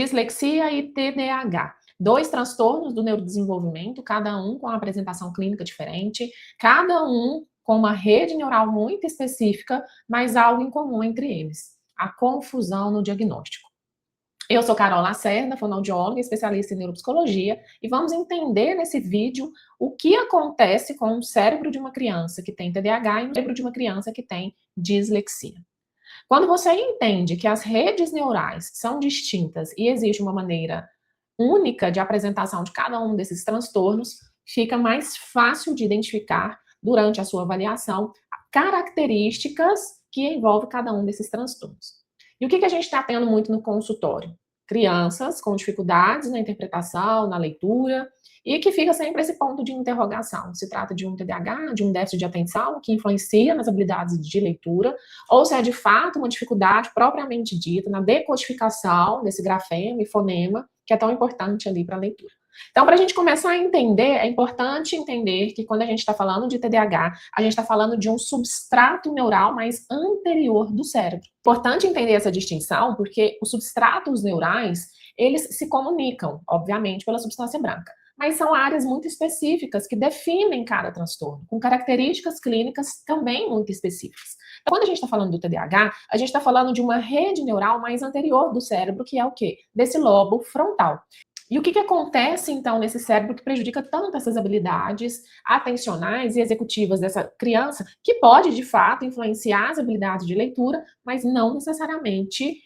Dislexia e TDAH. Dois transtornos do neurodesenvolvimento, cada um com uma apresentação clínica diferente, cada um com uma rede neural muito específica, mas algo em comum entre eles: a confusão no diagnóstico. Eu sou Carol Lacerda, fonoaudióloga, especialista em neuropsicologia, e vamos entender nesse vídeo o que acontece com o cérebro de uma criança que tem TDAH e o cérebro de uma criança que tem dislexia. Quando você entende que as redes neurais são distintas e existe uma maneira única de apresentação de cada um desses transtornos, fica mais fácil de identificar durante a sua avaliação características que envolvem cada um desses transtornos. E o que a gente está tendo muito no consultório? Crianças com dificuldades na interpretação, na leitura, e que fica sempre esse ponto de interrogação. Se trata de um TDAH, de um déficit de atenção, que influencia nas habilidades de leitura, ou se é de fato uma dificuldade propriamente dita na decodificação desse grafema e fonema, que é tão importante ali para a leitura. Então, para a gente começar a entender, é importante entender que quando a gente está falando de TDAH, a gente está falando de um substrato neural mais anterior do cérebro. Importante entender essa distinção, porque os substratos neurais, eles se comunicam, obviamente, pela substância branca, mas são áreas muito específicas que definem cada transtorno, com características clínicas também muito específicas. Então, quando a gente está falando do TDAH, a gente está falando de uma rede neural mais anterior do cérebro, que é o quê? Desse lobo frontal. E o que acontece, então, nesse cérebro que prejudica tanto essas habilidades atencionais e executivas dessa criança, que pode, de fato, influenciar as habilidades de leitura, mas não necessariamente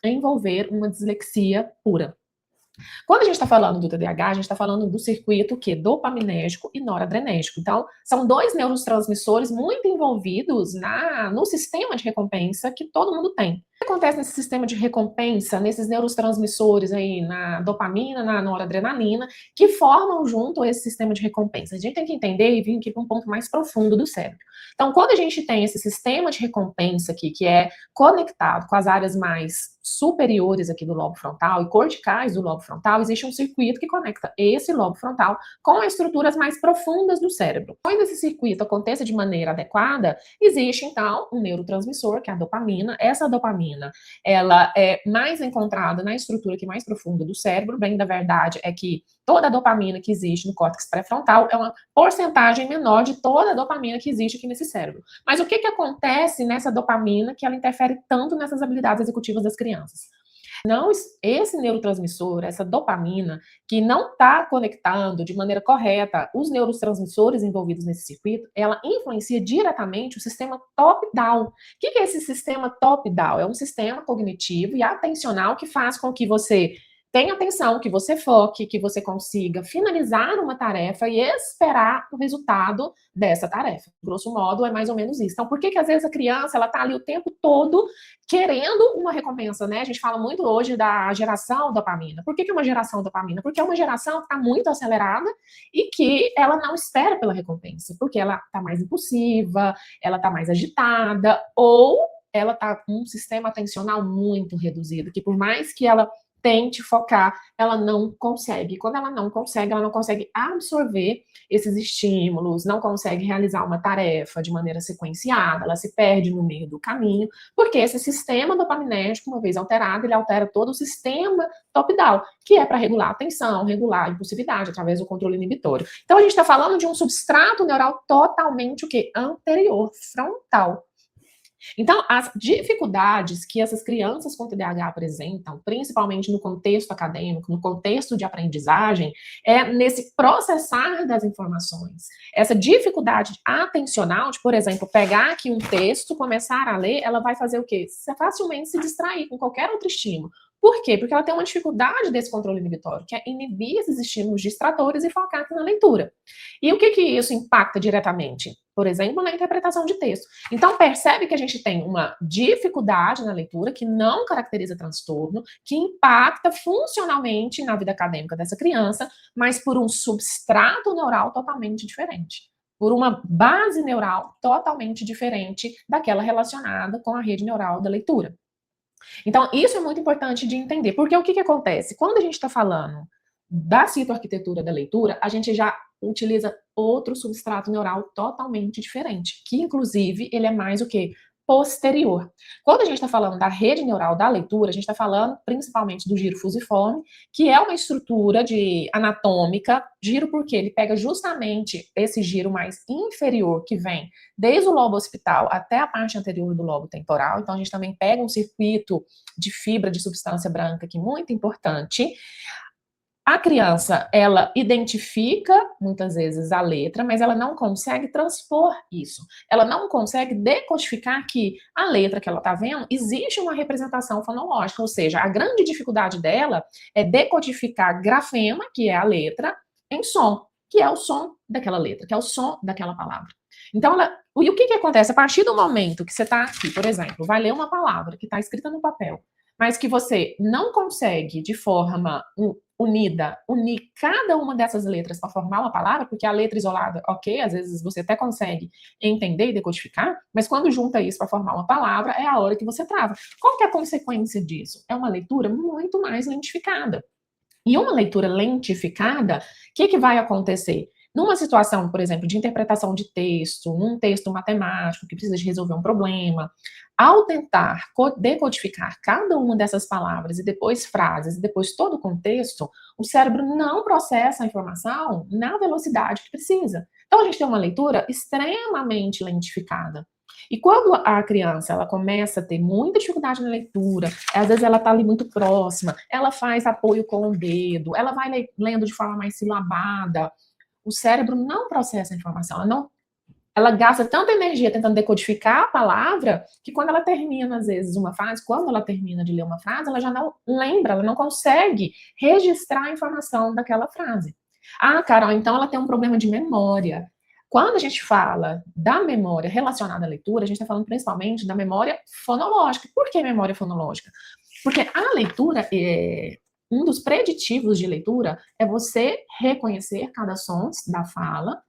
envolver uma dislexia pura. Quando a gente está falando do TDAH, a gente está falando do circuito dopaminérgico e noradrenérgico. Então, são dois neurotransmissores muito envolvidos no sistema de recompensa que todo mundo tem. O que acontece nesse sistema de recompensa, nesses neurotransmissores aí, na dopamina, na noradrenalina, que formam junto esse sistema de recompensa? A gente tem que entender e vir aqui para um ponto mais profundo do cérebro. Então, quando a gente tem esse sistema de recompensa aqui, que é conectado com as áreas mais superiores aqui do lobo frontal e corticais do lobo frontal, existe um circuito que conecta esse lobo frontal com as estruturas mais profundas do cérebro. Quando esse circuito aconteça de maneira adequada, existe então um neurotransmissor, que é a dopamina. Essa dopamina, ela é mais encontrada na estrutura que mais profunda do cérebro. Bem, da verdade é que toda a dopamina que existe no córtex pré-frontal é uma porcentagem menor de toda a dopamina que existe aqui nesse cérebro. Mas o que acontece nessa dopamina que ela interfere tanto nessas habilidades executivas das crianças? Não, esse neurotransmissor, essa dopamina, que não está conectando de maneira correta os neurotransmissores envolvidos nesse circuito, ela influencia diretamente o sistema top-down. O que é esse sistema top-down? É um sistema cognitivo e atencional que faz com que você tenha atenção, que você foque, que você consiga finalizar uma tarefa e esperar o resultado dessa tarefa. Grosso modo, é mais ou menos isso. Então, por que às vezes a criança, ela tá ali o tempo todo querendo uma recompensa, né? A gente fala muito hoje da geração dopamina. Por que uma geração dopamina? Porque é uma geração que está muito acelerada e que ela não espera pela recompensa, porque ela está mais impulsiva, ela está mais agitada, ou ela está com um sistema atencional muito reduzido, que por mais que ela tente focar, ela não consegue. Quando ela não consegue absorver esses estímulos, não consegue realizar uma tarefa de maneira sequenciada, ela se perde no meio do caminho, porque esse sistema dopaminérgico, uma vez alterado, ele altera todo o sistema top-down, que é para regular a atenção, regular a impulsividade, através do controle inibitório. Então, a gente está falando de um substrato neural totalmente o quê? Anterior, frontal. Então, as dificuldades que essas crianças com TDAH apresentam, principalmente no contexto acadêmico, no contexto de aprendizagem, é nesse processar das informações. Essa dificuldade atencional de, por exemplo, pegar aqui um texto, começar a ler, ela vai fazer o quê? Facilmente se distrair com qualquer outro estímulo. Por quê? Porque ela tem uma dificuldade desse controle inibitório, que é inibir esses estímulos distratores e focar aqui na leitura. E o que isso impacta diretamente? Por exemplo, na interpretação de texto. Então, percebe que a gente tem uma dificuldade na leitura que não caracteriza transtorno, que impacta funcionalmente na vida acadêmica dessa criança, mas por um substrato neural totalmente diferente. Por uma base neural totalmente diferente daquela relacionada com a rede neural da leitura. Então, isso é muito importante de entender, porque o que acontece? Quando a gente está falando da citoarquitetura da leitura, a gente já utiliza outro substrato neural totalmente diferente, que inclusive ele é mais o quê? posterior. Quando a gente está falando da rede neural da leitura, a gente está falando principalmente do giro fusiforme, que é uma estrutura anatômica. Giro porque ele pega justamente esse giro mais inferior, que vem desde o lobo occipital até a parte anterior do lobo temporal. Então, a gente também pega um circuito de fibra de substância branca, que é muito importante. A criança, ela identifica, muitas vezes, a letra, mas ela não consegue transpor isso. Ela não consegue decodificar que a letra que ela está vendo, existe uma representação fonológica, ou seja, a grande dificuldade dela é decodificar grafema, que é a letra, em som, que é o som daquela letra, que é o som daquela palavra. Então, e o que acontece? A partir do momento que você está aqui, por exemplo, vai ler uma palavra que está escrita no papel, mas que você não consegue, de forma unida, unir cada uma dessas letras para formar uma palavra, porque a letra isolada, ok, às vezes você até consegue entender e decodificar, mas quando junta isso para formar uma palavra, é a hora que você trava. Qual que é a consequência disso? É uma leitura muito mais lentificada. E uma leitura lentificada, o que vai acontecer? Numa situação, por exemplo, de interpretação de texto, num texto matemático que precisa de resolver um problema, ao tentar decodificar cada uma dessas palavras e depois frases e depois todo o contexto, o cérebro não processa a informação na velocidade que precisa. Então, a gente tem uma leitura extremamente lentificada. E quando a criança ela começa a ter muita dificuldade na leitura, às vezes ela está ali muito próxima, ela faz apoio com o dedo, ela vai lendo de forma mais silabada, o cérebro não processa a informação, ela gasta tanta energia tentando decodificar a palavra, que quando ela termina, às vezes, uma frase, quando ela termina de ler uma frase, ela já não lembra, ela não consegue registrar a informação daquela frase. Ah, Carol, então ela tem um problema de memória. Quando a gente fala da memória relacionada à leitura, a gente está falando principalmente da memória fonológica. Por que memória fonológica? Porque a leitura um dos preditivos de leitura é você reconhecer cada som da fala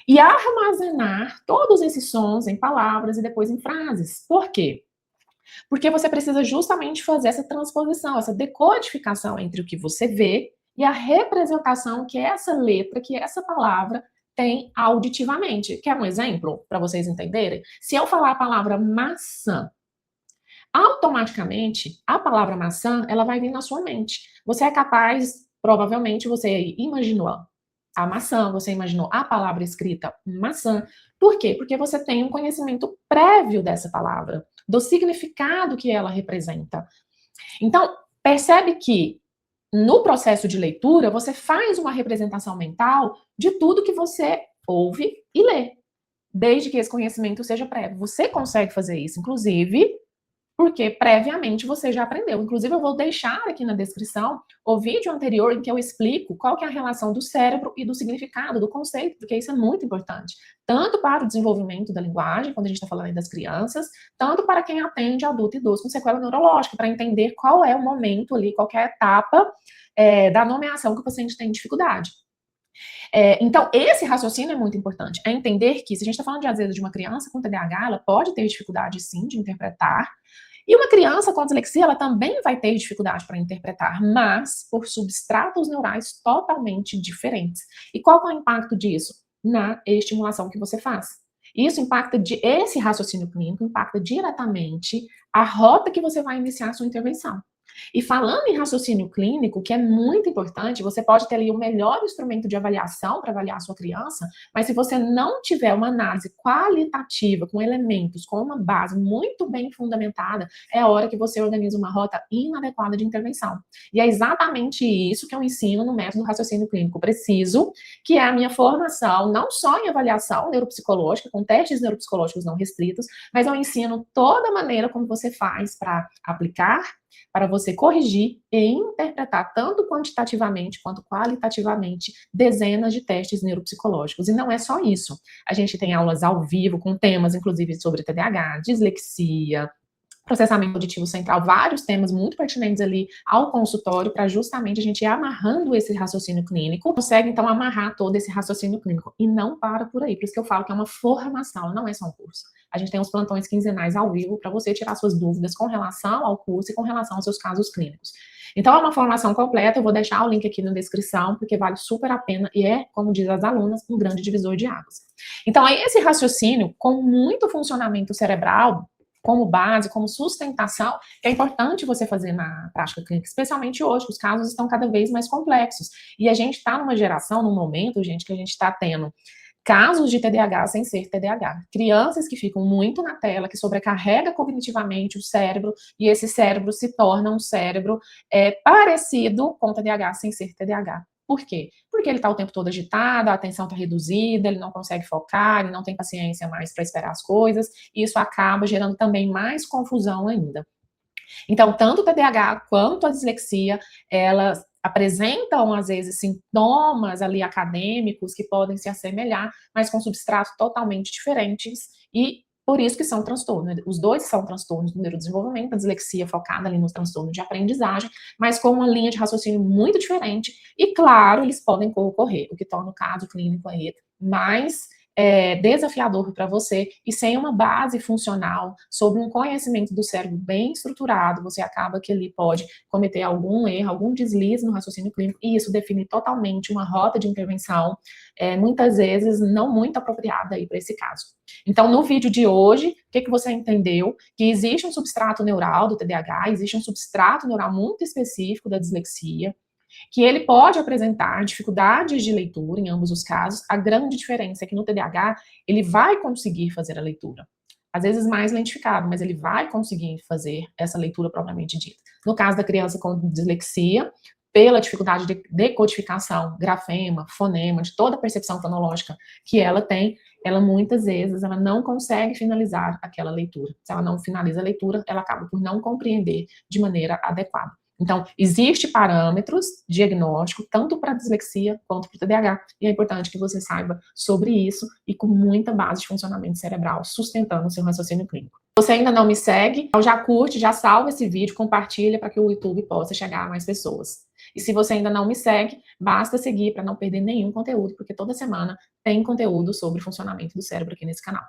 e armazenar todos esses sons em palavras e depois em frases. Por quê? Porque você precisa justamente fazer essa transposição, essa decodificação entre o que você vê e a representação que essa letra, que essa palavra tem auditivamente. Quer um exemplo para vocês entenderem? Se eu falar a palavra maçã, automaticamente, a palavra maçã, ela vai vir na sua mente. Você é capaz, provavelmente, você imaginou a maçã, você imaginou a palavra escrita maçã. Por quê? Porque você tem um conhecimento prévio dessa palavra, do significado que ela representa. Então, percebe que no processo de leitura, você faz uma representação mental de tudo que você ouve e lê, desde que esse conhecimento seja prévio. Você consegue fazer isso, inclusive, porque previamente você já aprendeu. Inclusive, eu vou deixar aqui na descrição o vídeo anterior em que eu explico qual que é a relação do cérebro e do significado, do conceito, porque isso é muito importante. Tanto para o desenvolvimento da linguagem, quando a gente está falando aí das crianças, tanto para quem atende adulto e idoso com sequela neurológica, para entender qual é o momento ali, qual é a etapa da nomeação que o paciente tem dificuldade. Então, esse raciocínio é muito importante. É entender que, se a gente está falando, às vezes, de uma criança com TDAH, ela pode ter dificuldade, sim, de interpretar. E uma criança com dislexia, ela também vai ter dificuldade para interpretar, mas por substratos neurais totalmente diferentes. E qual é o impacto disso? Na estimulação que você faz. Isso impacta, esse raciocínio clínico impacta diretamente a rota que você vai iniciar a sua intervenção. E falando em raciocínio clínico, que é muito importante, você pode ter ali o melhor instrumento de avaliação para avaliar a sua criança, mas se você não tiver uma análise qualitativa, com elementos, com uma base muito bem fundamentada, é a hora que você organiza uma rota inadequada de intervenção. E é exatamente isso que eu ensino no método raciocínio clínico preciso, que é a minha formação, não só em avaliação neuropsicológica, com testes neuropsicológicos não restritos, mas eu ensino toda a maneira como você faz para aplicar, para você corrigir e interpretar tanto quantitativamente quanto qualitativamente dezenas de testes neuropsicológicos. E não é só isso. A gente tem aulas ao vivo com temas, inclusive, sobre TDAH, dislexia, processamento auditivo central, vários temas muito pertinentes ali ao consultório para justamente a gente ir amarrando esse raciocínio clínico, consegue então amarrar todo esse raciocínio clínico e não para por aí, por isso que eu falo que é uma formação, não é só um curso. A gente tem uns plantões quinzenais ao vivo para você tirar suas dúvidas com relação ao curso e com relação aos seus casos clínicos. Então é uma formação completa, eu vou deixar o link aqui na descrição, porque vale super a pena e é, como diz as alunas, um grande divisor de águas. Então aí esse raciocínio com muito funcionamento cerebral, como base, como sustentação, que é importante você fazer na prática clínica, especialmente hoje, que os casos estão cada vez mais complexos. E a gente está numa geração, num momento, gente, que a gente está tendo casos de TDAH sem ser TDAH. Crianças que ficam muito na tela, que sobrecarrega cognitivamente o cérebro, e esse cérebro se torna um cérebro parecido com TDAH sem ser TDAH. Por quê? Porque ele está o tempo todo agitado, a atenção está reduzida, ele não consegue focar, ele não tem paciência mais para esperar as coisas, e isso acaba gerando também mais confusão ainda. Então, tanto o TDAH quanto a dislexia, elas apresentam, às vezes, sintomas ali acadêmicos que podem se assemelhar, mas com substratos totalmente diferentes e por isso que são transtornos. Os dois são transtornos do neurodesenvolvimento, a dislexia focada ali nos transtornos de aprendizagem, mas com uma linha de raciocínio muito diferente e, claro, eles podem ocorrer, o que torna o caso clínico aí mais desafiador para você, e sem uma base funcional, sobre um conhecimento do cérebro bem estruturado, você acaba que ele pode cometer algum erro, algum deslize no raciocínio clínico, e isso define totalmente uma rota de intervenção, muitas vezes não muito apropriada aí para esse caso. Então, no vídeo de hoje, o que você entendeu? Que existe um substrato neural do TDAH, existe um substrato neural muito específico da dislexia, que ele pode apresentar dificuldades de leitura em ambos os casos. A grande diferença é que no TDAH ele vai conseguir fazer a leitura, às vezes mais lentificado, mas ele vai conseguir fazer essa leitura propriamente dita. No caso da criança com dislexia, pela dificuldade de decodificação, grafema, fonema, de toda a percepção fonológica que ela tem, ela muitas vezes ela não consegue finalizar aquela leitura. Se ela não finaliza a leitura, ela acaba por não compreender de maneira adequada. Então, existe parâmetros diagnóstico, tanto para dislexia quanto para o TDAH, e é importante que você saiba sobre isso e com muita base de funcionamento cerebral, sustentando o seu raciocínio clínico. Se você ainda não me segue, então já curte, já salva esse vídeo, compartilha para que o YouTube possa chegar a mais pessoas. E se você ainda não me segue, basta seguir para não perder nenhum conteúdo, porque toda semana tem conteúdo sobre o funcionamento do cérebro aqui nesse canal.